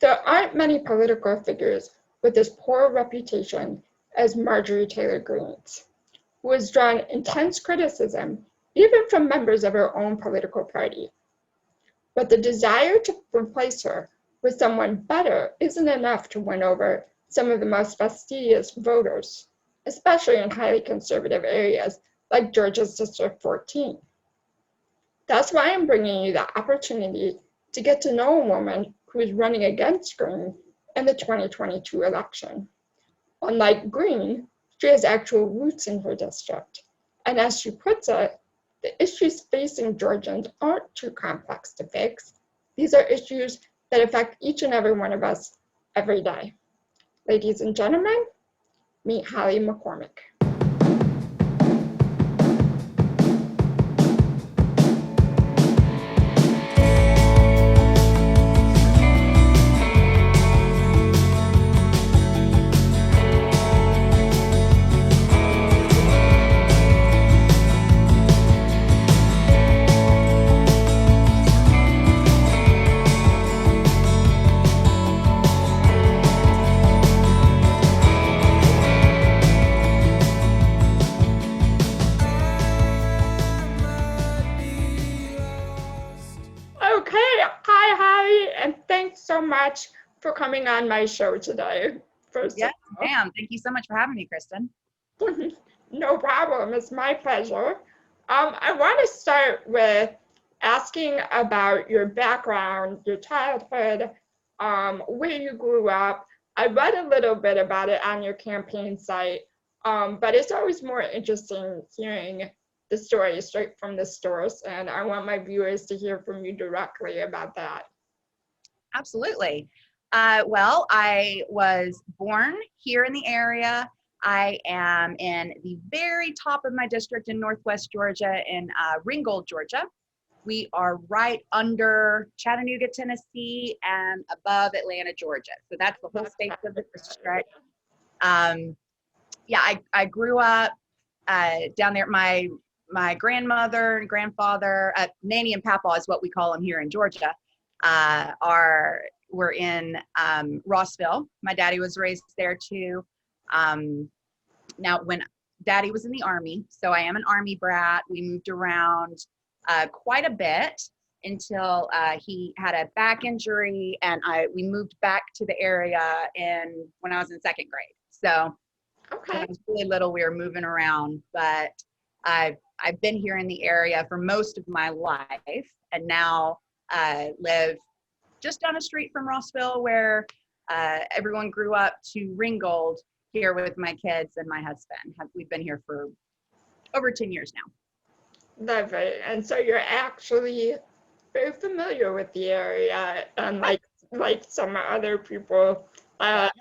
There aren't many political figures with as poor a reputation as Marjorie Taylor Greene's, who has drawn intense criticism even from members of her own political party. But the desire to replace her with someone better isn't enough to win over some of the most fastidious voters, especially in highly conservative areas like Georgia's District 14. That's why I'm bringing you the opportunity to get to know a woman who is running against Greene in the 2022 election. Unlike Greene, she has actual roots in her district. And as she puts it, the issues facing Georgians aren't too complex to fix. These are issues that affect each and every one of us every day. Ladies and gentlemen, meet Holly McCormack. Okay, hi, Holly, and thanks so much for coming on my show today. First Yes, ma'am. Thank you so much for having me, Kristen. No problem, it's my pleasure. I want to start with asking about your background, your childhood, where you grew up. I read a little bit about it on your campaign site, but it's always more interesting hearing the story straight from the source, and I want my viewers to hear from you directly about that. Absolutely. Well, I was born here in the area. I am in the very top of my district in Northwest Georgia in Ringgold, Georgia. We are right under Chattanooga, Tennessee, and above Atlanta, Georgia. So that's the whole state of the district. Yeah, I grew up down there. My grandmother and grandfather, Nanny and Papa is what we call them here in Georgia, were in Rossville. My daddy was raised there too. Now, when Daddy was in the Army, so I am an Army brat. We moved around quite a bit until he had a back injury, and we moved back to the area when I was in second grade. So when I was really little, we were moving around, but I've been here in the area for most of my life, and now live just down the street from Rossville, where everyone grew up, to Ringgold, here with my kids and my husband. We've been here for over 10 years now. Lovely. And so you're actually very familiar with the area, and like some other people have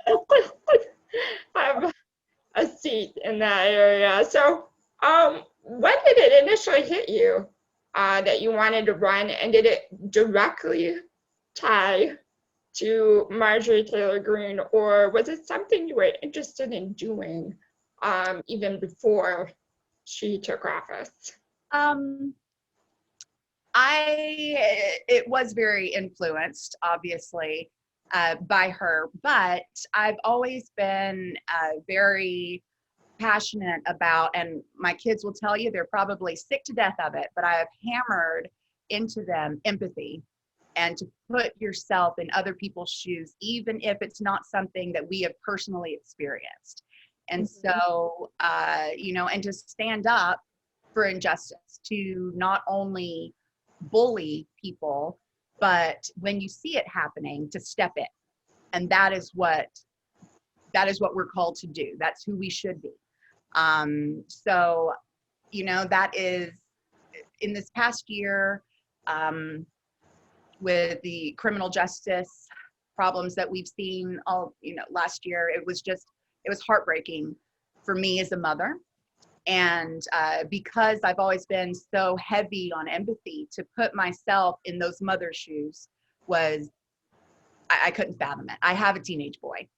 a seat in that area. So when did it initially hit you that you wanted to run, and did it directly tie to Marjorie Taylor Greene, or was it something you were interested in doing even before she took office? It was very influenced, obviously, by her, but I've always been very passionate about, and my kids will tell you they're probably sick to death of it, but I have hammered into them empathy and to put yourself in other people's shoes, even if it's not something that we have personally experienced. And so, and to stand up for injustice, to not only bully people, but when you see it happening, to step in. And that is what we're called to do. That's who we should be. So, that is, in this past year, with the criminal justice problems that we've seen last year, it was heartbreaking for me as a mother. And because I've always been so heavy on empathy, to put myself in those mother's shoes I couldn't fathom it. I have a teenage boy.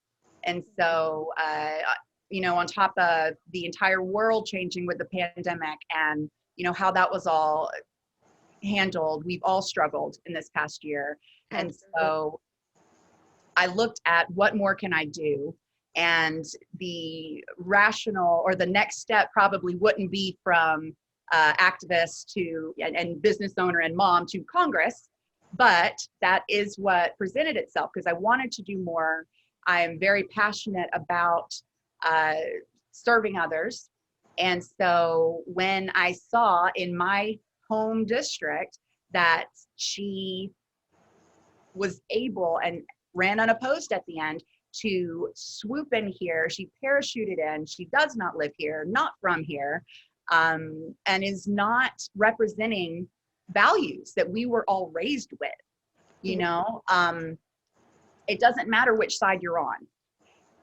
And so, on top of the entire world changing with the pandemic, and, how that was all handled, we've all struggled in this past year. And so I looked at what more can I do, and the rational or the next step probably wouldn't be from activist to and business owner and mom to Congress, but that is what presented itself because I wanted to do more. I am very passionate about uh, serving others. And so when I saw in my home district that she was able and ran unopposed at the end to swoop in here, she parachuted in, she does not live here, not from here, and is not representing values that we were all raised with, you know. It doesn't matter which side you're on.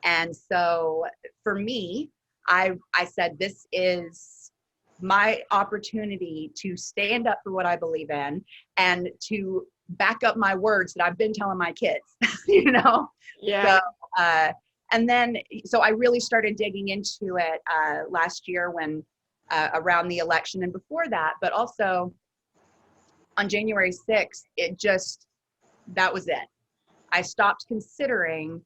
And so for me, I said, this is my opportunity to stand up for what I believe in and to back up my words that I've been telling my kids, you know? Yeah. So, and then, so I really started digging into it last year when around the election and before that, but also on January 6th, that was it. I stopped considering,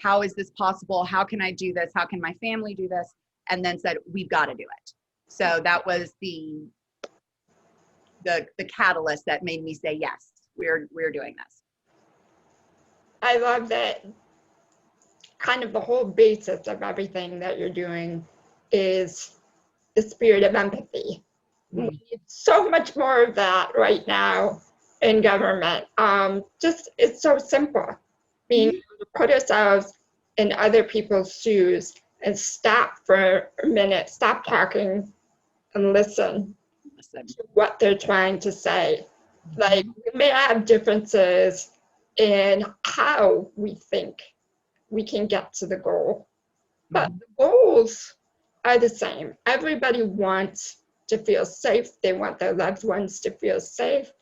how is this possible? How can I do this? How can my family do this? And then said, we've got to do it. So that was the catalyst that made me say, yes, we're doing this. I love that kind of the whole basis of everything that you're doing is the spirit of empathy. We need so much more of that right now in government. It's so simple. Being able to put ourselves in other people's shoes and stop for a minute, stop talking and listen to what they're trying to say. Like, we may have differences in how we think we can get to the goal, but the goals are the same. Everybody wants to feel safe. They want their loved ones to feel safe.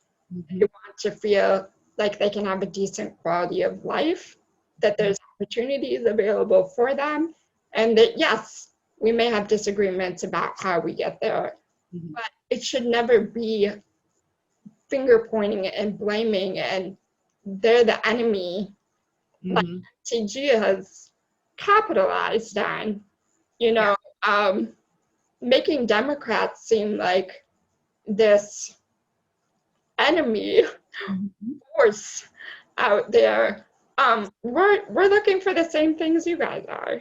They want to feel like they can have a decent quality of life, that there's opportunities available for them, and that, yes, we may have disagreements about how we get there, but it should never be finger pointing and blaming and they're the enemy, like MTG has capitalized on, you know, making Democrats seem like this enemy force out there. We're looking for the same things you guys are,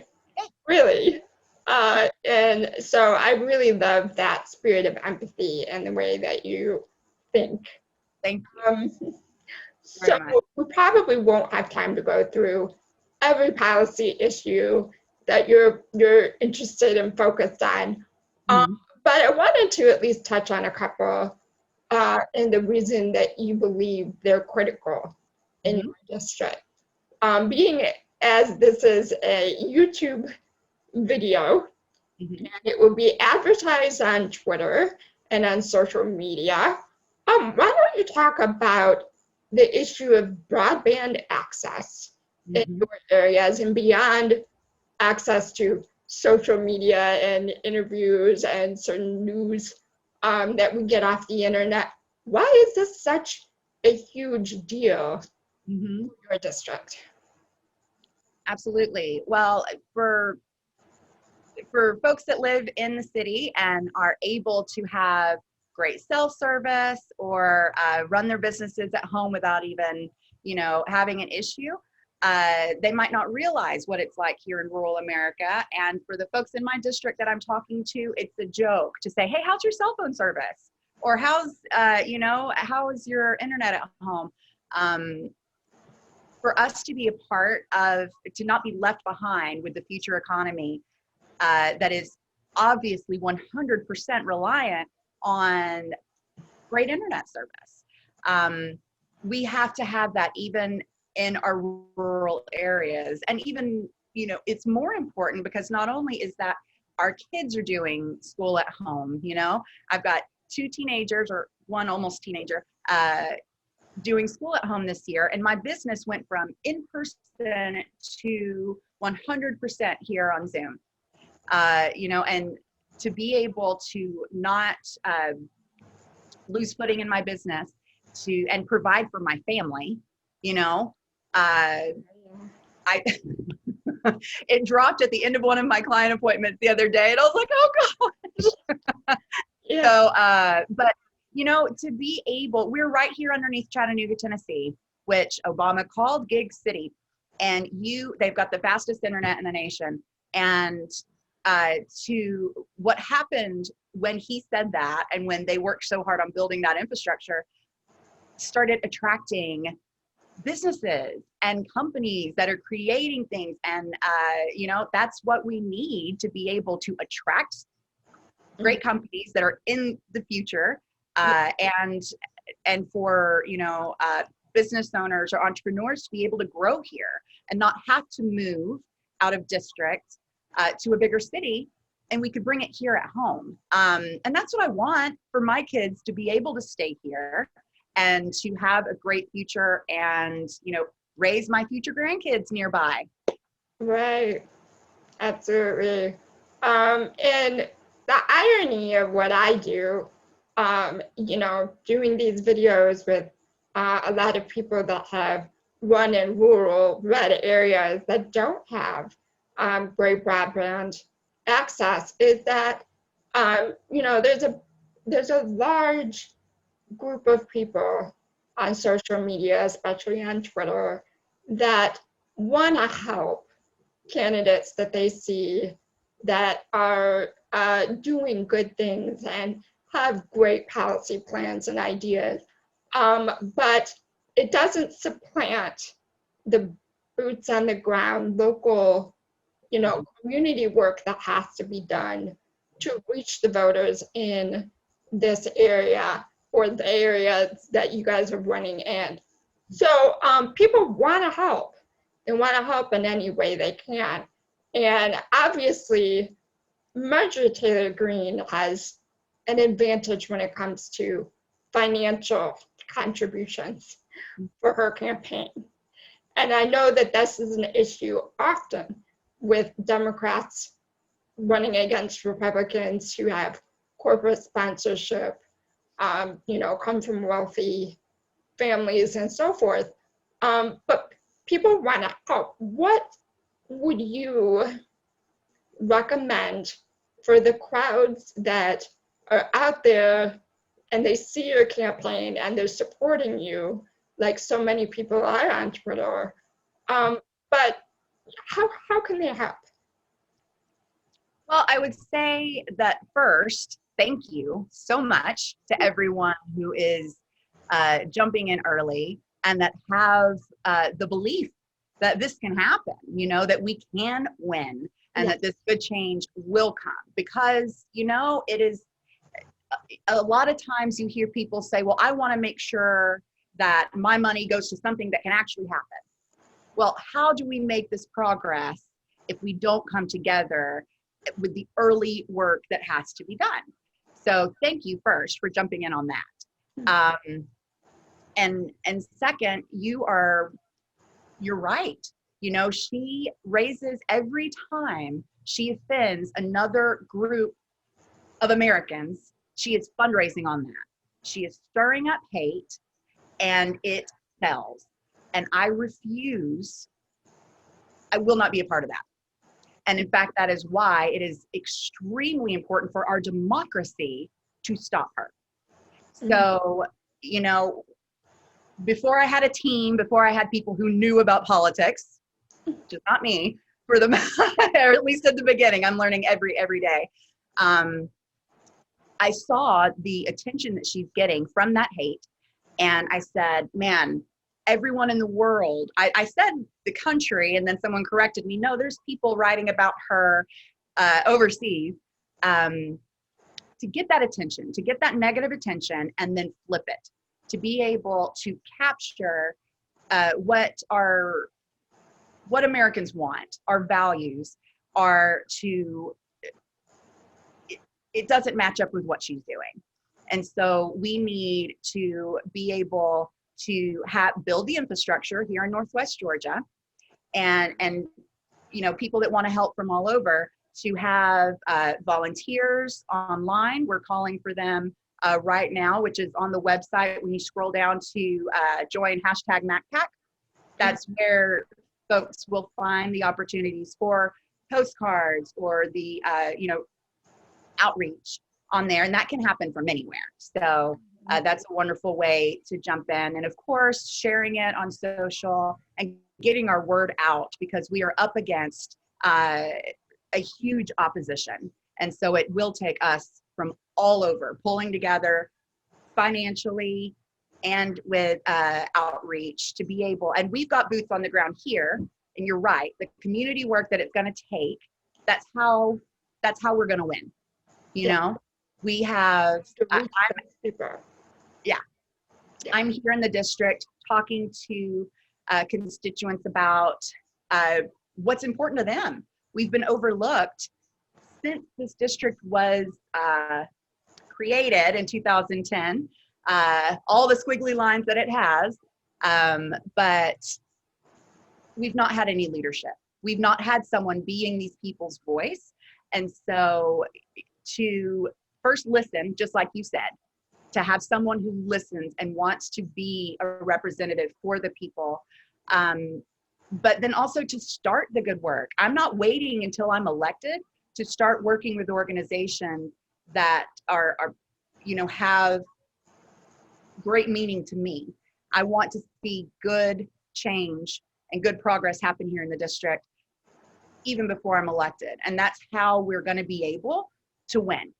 really. And so I really love that spirit of empathy and the way that you think. Thank you. So we probably won't have time to go through every policy issue that you're interested and focused on. But I wanted to at least touch on a couple and the reason that you believe they're critical in your district. Being as this is a YouTube video, and it will be advertised on Twitter and on social media, why don't you talk about the issue of broadband access in your areas and beyond access to social media and interviews and certain news that we get off the internet? Why is this such a huge deal in your district? Absolutely. Well, for folks that live in the city and are able to have great self-service or run their businesses at home without even, you know, having an issue, they might not realize what it's like here in rural America. And for the folks in my district that I'm talking to, it's a joke to say, hey, how's your cell phone service? Or how's, you know, how is your internet at home? For us to be a part of, to not be left behind with the future economy that is obviously 100% reliant on great internet service. We have to have that even in our rural areas. And even, you know, it's more important because not only is that our kids are doing school at home, you know, I've got 2 teenagers or 1 almost teenager doing school at home this year. And my business went from in person to 100% here on Zoom. You know, and to be able to not lose footing in my business and provide for my family, you know, I it dropped at the end of one of my client appointments the other day, and I was like, oh gosh. Yeah. So, but you know, to be able, we're right here underneath Chattanooga, Tennessee, which Obama called Gig City, and they've got the fastest internet in the nation. And to what happened when he said that, and when they worked so hard on building that infrastructure, started attracting businesses and companies that are creating things. And you know, that's what we need to be able to attract great companies that are in the future, and for, you know, business owners or entrepreneurs to be able to grow here and not have to move out of district to a bigger city, and we could bring it here at home. And that's what I want for my kids, to be able to stay here and to have a great future, and, you know, raise my future grandkids nearby. Right. Absolutely. And the irony of what I do, you know, doing these videos with a lot of people that have run in rural red areas that don't have great broadband access, is that you know, there's a large group of people on social media, especially on Twitter, that want to help candidates that they see that are doing good things and have great policy plans and ideas. But it doesn't supplant the boots on the ground, local, you know, community work that has to be done to reach the voters in this area or the areas that you guys are running in. So people want to help. They want to help in any way they can. And obviously, Marjorie Taylor Greene has an advantage when it comes to financial contributions for her campaign. And I know that this is an issue often with Democrats running against Republicans who have corporate sponsorship, you know, come from wealthy families and so forth. But people want to help. What would you recommend for the crowds that are out there and they see your campaign and they're supporting you, like so many people are on Twitter? But how can they help? Well, I would say that first, thank you so much to everyone who is jumping in early and that have the belief that this can happen, you know, that we can win, and that this good change will come. Because, you know, it is a lot of times you hear people say, well, I want to make sure that my money goes to something that can actually happen. Well, how do we make this progress if we don't come together with the early work that has to be done? So thank you first for jumping in on that. And second, you're right. You know, she raises, every time she offends another group of Americans, she is fundraising on that. She is stirring up hate, and it sells. And I will not be a part of that. And in fact, that is why it is extremely important for our democracy to stop her. So, you know, before I had a team, before I had people who knew about politics, just not me, for the, or at least at the beginning, I'm learning every day. I saw the attention that she's getting from that hate. And I said, man, everyone in the world, I said the country, and then someone corrected me. No, there's people writing about her overseas, to get that attention, to get that negative attention, and then flip it, to be able to capture what Americans want, our values are to, it doesn't match up with what she's doing. And so we need to be able to build the infrastructure here in Northwest Georgia, and you know, people that want to help from all over, to have volunteers online. We're calling for them right now, which is on the website when you scroll down to join #MacPack. That's where folks will find the opportunities for postcards or the, outreach on there. And that can happen from anywhere. So that's a wonderful way to jump in. And of course, sharing it on social and getting our word out, because we are up against a huge opposition. And so it will take us from all over pulling together financially and with outreach to be able, and we've got boots on the ground here. And you're right, the community work that it's going to take, that's how we're going to win. You know, we have, I'm here in the district talking to constituents about what's important to them. We've been overlooked since this district was created in 2010, all the squiggly lines that it has, but we've not had any leadership. We've not had someone being these people's voice. And so to first listen, just like you said, to have someone who listens and wants to be a representative for the people, but then also to start the good work. I'm not waiting until I'm elected to start working with organizations that are have great meaning to me. I want to see good change and good progress happen here in the district even before I'm elected. And that's how we're going to be able to win,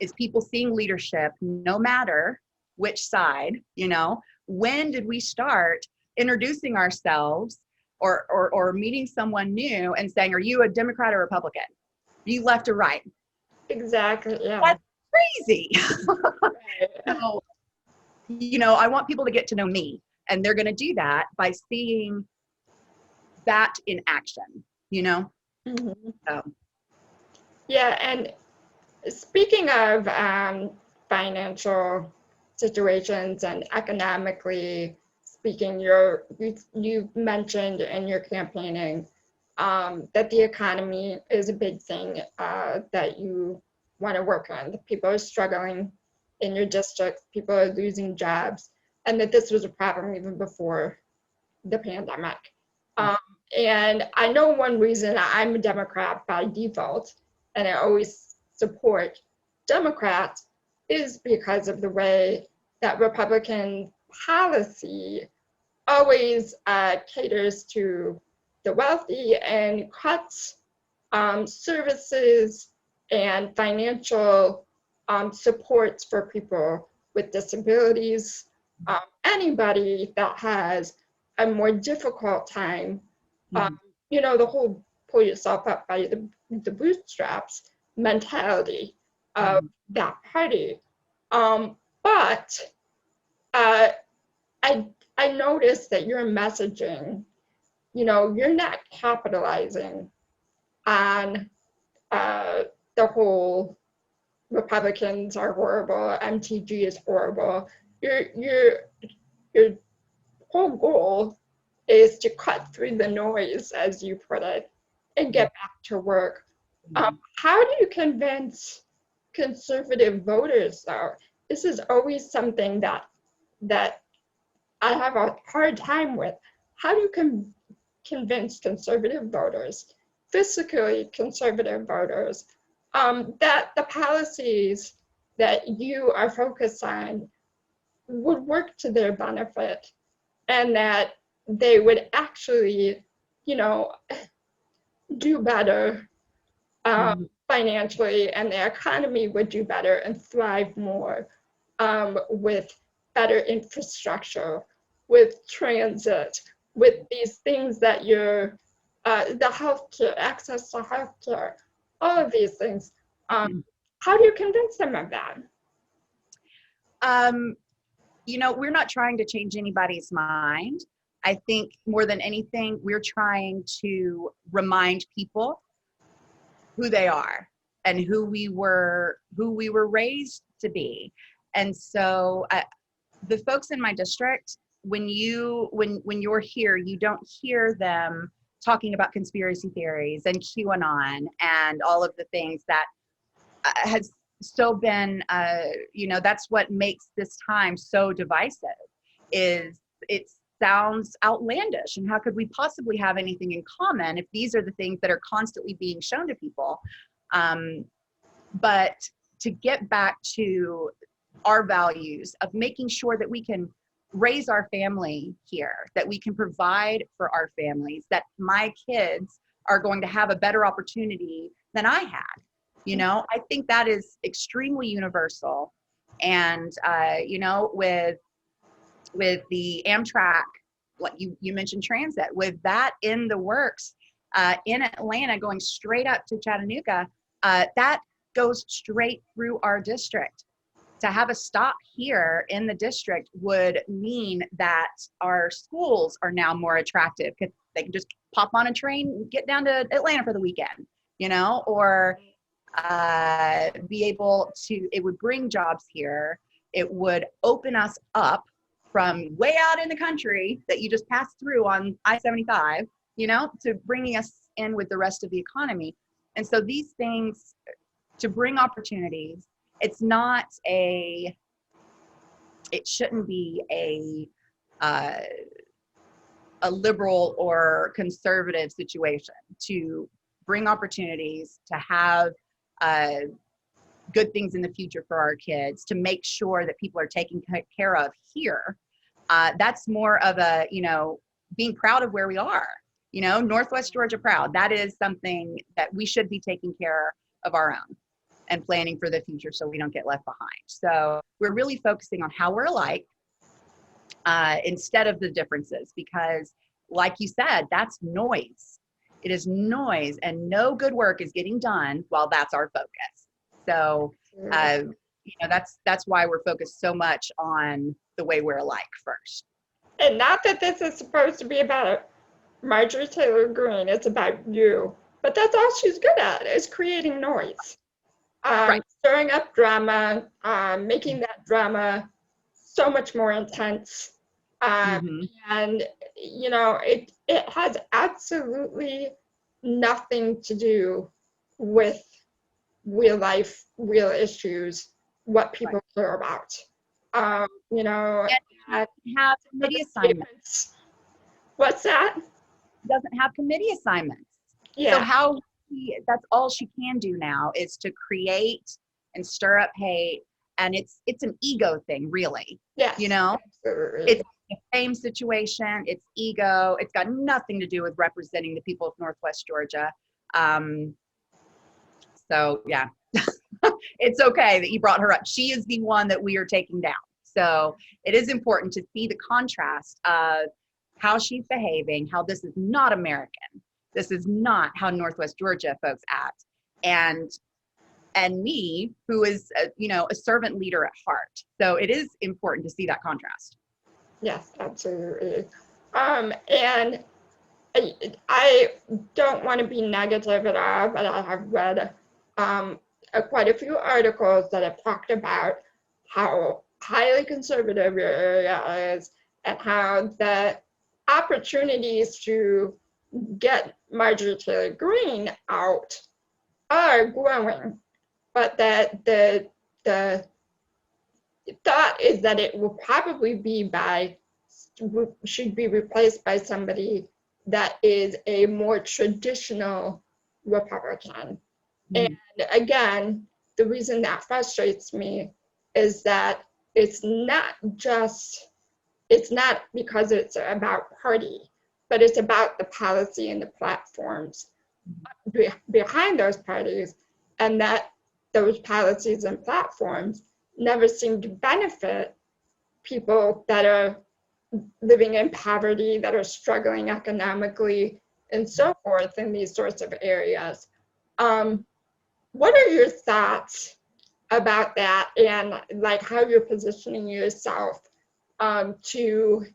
is people seeing leadership, no matter which side. When did we start introducing ourselves or meeting someone new and saying, are you a Democrat or Republican? Are you left or right? Exactly, yeah. That's crazy. So, I want people to get to know me, and they're going to do that by seeing that in action, Mm-hmm. So. Yeah, and speaking of financial situations and economically speaking, you mentioned in your campaigning that the economy is a big thing that you want to work on. People are struggling in your district, people are losing jobs, and that this was a problem even before the pandemic. And I know one reason I'm a Democrat by default, and I always support Democrats, is because of the way that Republican policy always caters to the wealthy and cuts services and financial supports for people with disabilities, anybody that has a more difficult time. The whole pull yourself up by the bootstraps mentality of that party. But I noticed that your messaging, you're not capitalizing on the whole Republicans are horrible, MTG is horrible. Your whole goal is to cut through the noise, as you put it, and get back to work. How do you convince conservative voters, though? This is always something that I have a hard time with. How do you convince conservative voters, fiscally conservative voters, that the policies that you are focused on would work to their benefit, and that they would actually, do better financially, and the economy would do better and thrive more with better infrastructure, with transit, with these things that the healthcare, access to healthcare, all of these things. How do you convince them of that? We're not trying to change anybody's mind. I think more than anything, we're trying to remind people who they are and who we were raised to be. And so the folks in my district, when you're here, you don't hear them talking about conspiracy theories and QAnon and all of the things that has so been, that's what makes this time so divisive, is it's sounds outlandish. And how could we possibly have anything in common if these are the things that are constantly being shown to people? But to get back to our values of making sure that we can raise our family here, that we can provide for our families, that my kids are going to have a better opportunity than I had. You know, I think that is extremely universal. And, you know, with the Amtrak, like you mentioned transit, with that in the works in Atlanta going straight up to Chattanooga, that goes straight through our district. To have a stop here in the district would mean that our schools are now more attractive because they can just pop on a train and get down to Atlanta for the weekend, you know, or be able to, it would bring jobs here. It would open us up from way out in the country that you just passed through on I-75, you know, to bringing us in with the rest of the economy. And so these things to bring opportunities, it's not it shouldn't be a liberal or conservative situation. To bring opportunities, to have good things in the future for our kids, to make sure that people are taken care of here. That's more of a, you know, being proud of where we are, you know, Northwest Georgia proud. That is something that we should be taking care of our own and planning for the future so we don't get left behind. So we're really focusing on how we're alike instead of the differences, because like you said, that's noise. It is noise, and no good work is getting done while that's our focus. So, you know, that's why we're focused so much on the way we're alike first. And not that this is supposed to be about Marjorie Taylor Greene, it's about you. But that's all she's good at, is creating noise. Right. Stirring up drama, making that drama so much more intense. And, you know, it has absolutely nothing to do with real life, real issues, what people care about. You know, and have committee assignments. What's that? Doesn't have committee assignments. Yeah. So that's all she can do now is to create and stir up hate. And it's an ego thing, really. Yeah. You know, absolutely. It's a fame situation. It's ego. It's got nothing to do with representing the people of Northwest Georgia. So yeah, it's okay that you brought her up. She is the one that we are taking down. So it is important to see the contrast of how she's behaving, how this is not American. This is not how Northwest Georgia folks act. And me, who is, you know, a servant leader at heart. So it is important to see that contrast. Yes, absolutely. And I don't want to be negative at all, but I have read quite a few articles that have talked about how highly conservative your area is and how the opportunities to get Marjorie Taylor Greene out are growing, but that the thought is that it will probably should be replaced by somebody that is a more traditional Republican. And again, the reason that frustrates me is that it's not because it's about party, but it's about the policy and the platforms behind those parties, and that those policies and platforms never seem to benefit people that are living in poverty, that are struggling economically, and so forth in these sorts of areas. What are your thoughts about that, and like how you're positioning yourself to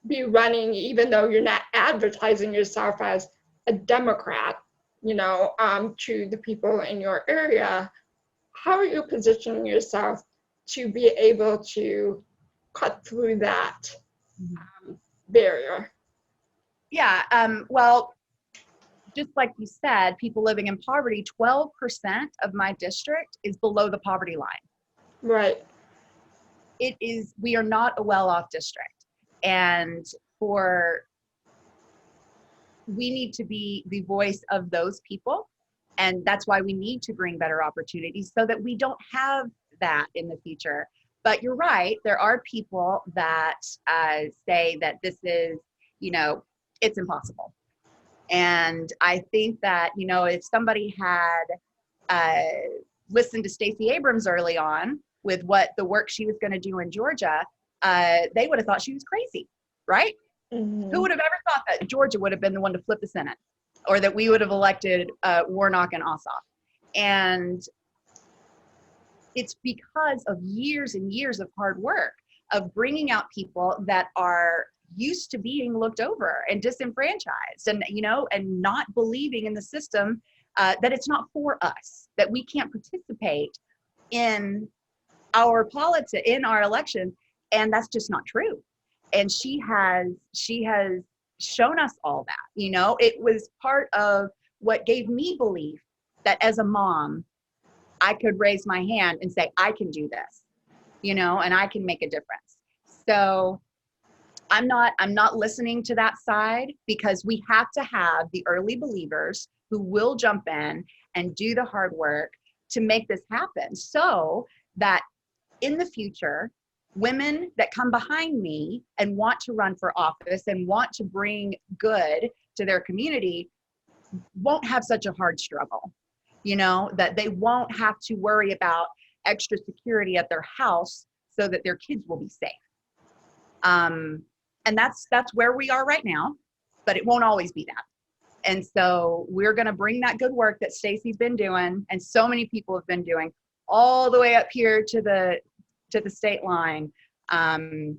be running, even though you're not advertising yourself as a Democrat, you know, to the people in your area? How are you positioning yourself to be able to cut through that barrier? Yeah, well, just like you said, people living in poverty, 12% of my district is below the poverty line. Right. We are not a well-off district. And we need to be the voice of those people. And that's why we need to bring better opportunities so that we don't have that in the future. But you're right, there are people that say that this is, it's impossible. And I think that, if somebody had listened to Stacey Abrams early on with what the work she was going to do in Georgia, they would have thought she was crazy, right? Mm-hmm. Who would have ever thought that Georgia would have been the one to flip the Senate, or that we would have elected Warnock and Ossoff? And it's because of years and years of hard work of bringing out people that are used to being looked over and disenfranchised, and and not believing in the system, that it's not for us, that we can't participate in our politics, in our election. And that's just not true. And she has shown us all that. It was part of what gave me belief that as a mom, I could raise my hand and say, I can do this, and I can make a difference. So I'm not listening to that side, because we have to have the early believers who will jump in and do the hard work to make this happen, so that in the future, women that come behind me and want to run for office and want to bring good to their community won't have such a hard struggle, that they won't have to worry about extra security at their house so that their kids will be safe. And that's where we are right now, but it won't always be that. And so we're going to bring that good work that Stacey's been doing, and so many people have been doing, all the way up here to the state line. I'm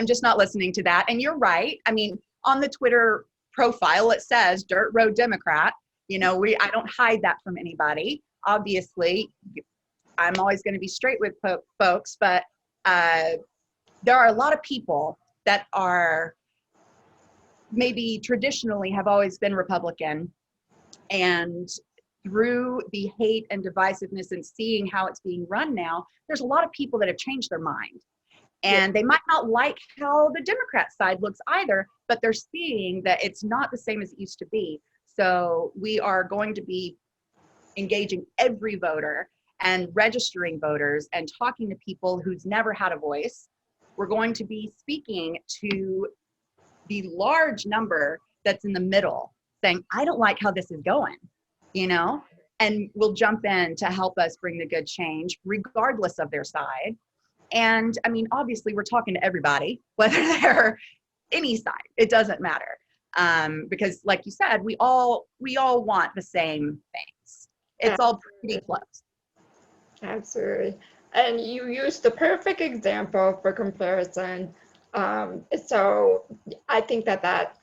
just not listening to that. And you're right. I mean, on the Twitter profile, it says Dirt Road Democrat. I don't hide that from anybody. Obviously, I'm always going to be straight with folks, but there are a lot of people that are maybe traditionally have always been Republican, and through the hate and divisiveness and seeing how it's being run now, there's a lot of people that have changed their mind. And they might not like how the Democrat side looks either, but they're seeing that it's not the same as it used to be. So we are going to be engaging every voter and registering voters and talking to people who's never had a voice. We're going to be speaking to the large number that's in the middle, saying, I don't like how this is going, and we'll jump in to help us bring the good change regardless of their side. And I mean, obviously we're talking to everybody, whether they're any side, it doesn't matter. Because like you said, we all want the same things. It's all pretty close. Absolutely. And you used the perfect example for comparison. So I think that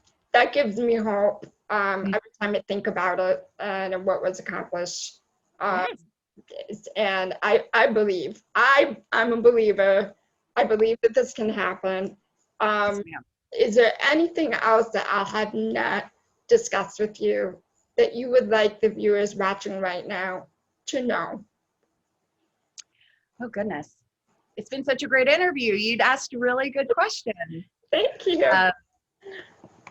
gives me hope every time I think about it and what was accomplished. And I believe, I'm a believer. I believe that this can happen. Is there anything else that I have not discussed with you that you would like the viewers watching right now to know? Oh, goodness. It's been such a great interview. You'd asked a really good question. Thank you.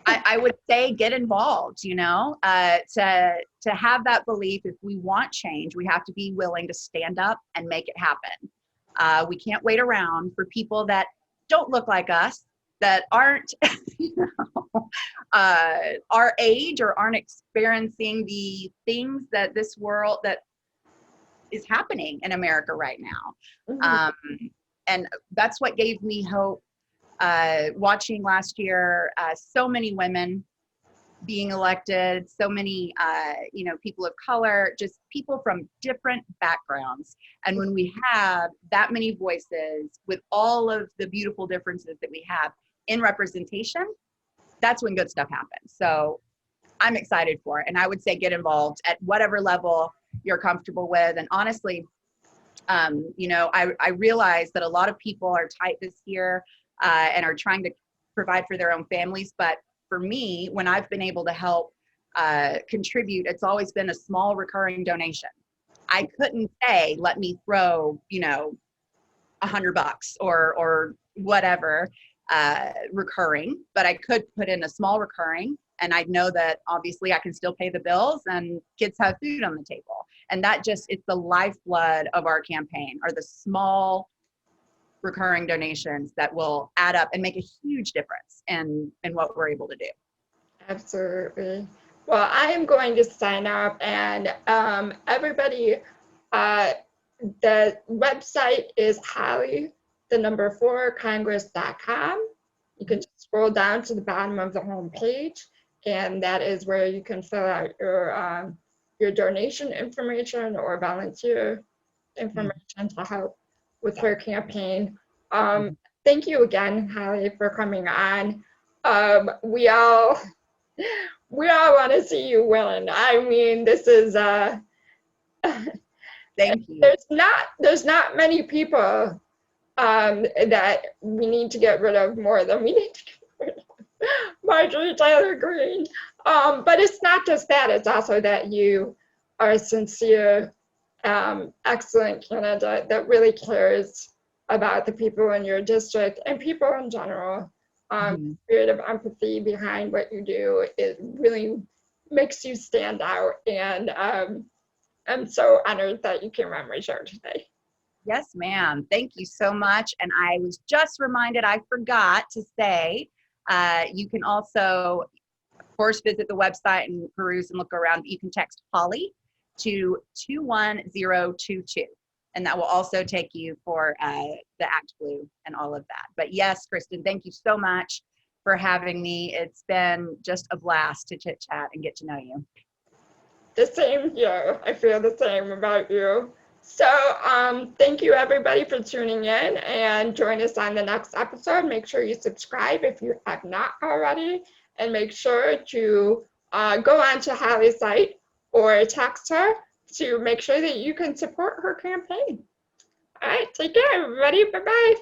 I would say get involved, to have that belief. If we want change, we have to be willing to stand up and make it happen. We can't wait around for people that don't look like us, that aren't our age, or aren't experiencing the things that this world that is happening in America right now. Mm-hmm. And that's what gave me hope. Watching last year, so many women being elected, so many, people of color, just people from different backgrounds. And when we have that many voices with all of the beautiful differences that we have in representation, that's when good stuff happens. So I'm excited for it. And I would say get involved at whatever level you're comfortable with. And honestly, I realize that a lot of people are tight this year and are trying to provide for their own families. But for me, when I've been able to help contribute, it's always been a small recurring donation. I couldn't say, let me throw, $100 or whatever. recurring, but I could put in a small recurring, and I'd know that obviously I can still pay the bills and kids have food on the table. And that just, it's the lifeblood of our campaign, are the small recurring donations that will add up and make a huge difference in what we're able to do. Absolutely. Well, I am going to sign up, and everybody, the website is Congress.com. You can just scroll down to the bottom of the home page, and that is where you can fill out your donation information or volunteer information to help with her campaign. Thank you again, Holly, for coming on. We all want to see you win. I mean, this is Thank you. There's not many people that we need to get rid of more than we need to get rid of Marjorie Taylor Greene. But it's not just that, it's also that you are a sincere, excellent candidate that really cares about the people in your district and people in general. Spirit of empathy behind what you do, it really makes you stand out, and I'm so honored that you came on my show today. Yes, ma'am. Thank you so much. And I was just reminded, I forgot to say, you can also, of course, visit the website and peruse and look around. You can text Holly to 21022. And that will also take you for the Act Blue and all of that. But yes, Kristen, thank you so much for having me. It's been just a blast to chit chat and get to know you. The same here. I feel the same about you. So thank you everybody for tuning in, and join us on the next episode. Make sure you subscribe if you have not already, and make sure to go on to Holly's site or text her to make sure that you can support her campaign. All right, take care, everybody. Bye-bye.